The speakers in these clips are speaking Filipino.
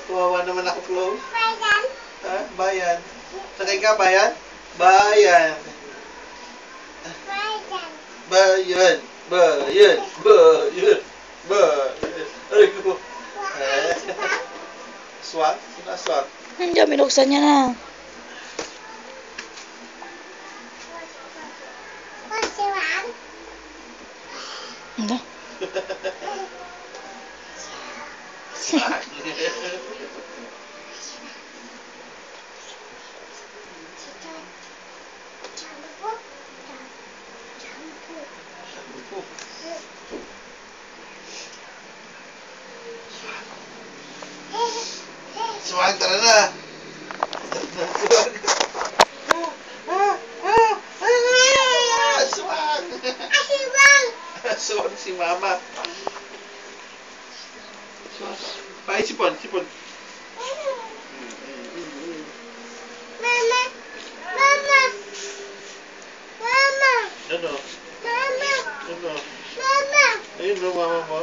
Kawawa naman ako, Chloe. Ha? Bayan. Sakay ka, bayan? Bayan. Bayan. Bayan. Bayan. Bayan. Ay ko. Swag? Sino swag? Hindi, minuksan niya na. Ano? Swag. Swag, tara na. Swag. Swag. Swag si mama. Swag. Pahay, sipon, sipon. Mama. Ano? Ano? Mama. Ayun no, mama mo.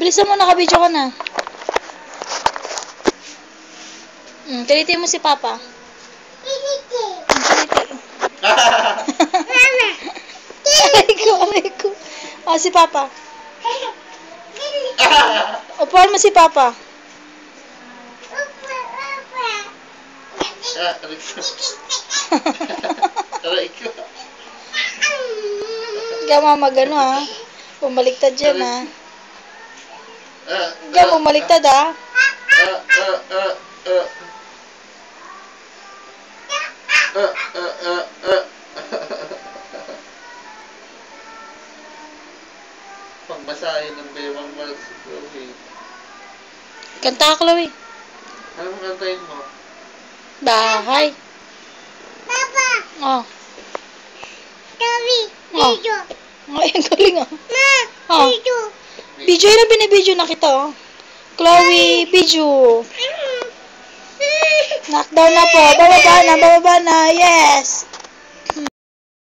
Bilisan mo, nakabidyo ka na. Kalitin mo si Papa. Kaliti. Aray ko. Oh, si Papa. Upuan mo si Papa. Aray ko. Aray ko. Hindi ka mamagano, ha. Pumaliktad yan, ha. Hindi ka pumaliktad, ha. Pangbasahin ng bewang mal si Chloe. Kanta ka, Chloe. Ano kantahin mo? Bahay. Papa. Oh. Tawi. Oh. Video. Ay, ang galing, ah. Ma. Oh. Video. Video yun ang binibidyo na kita, oh. Chloe, video. Knockdown na po. Bababa na, yes.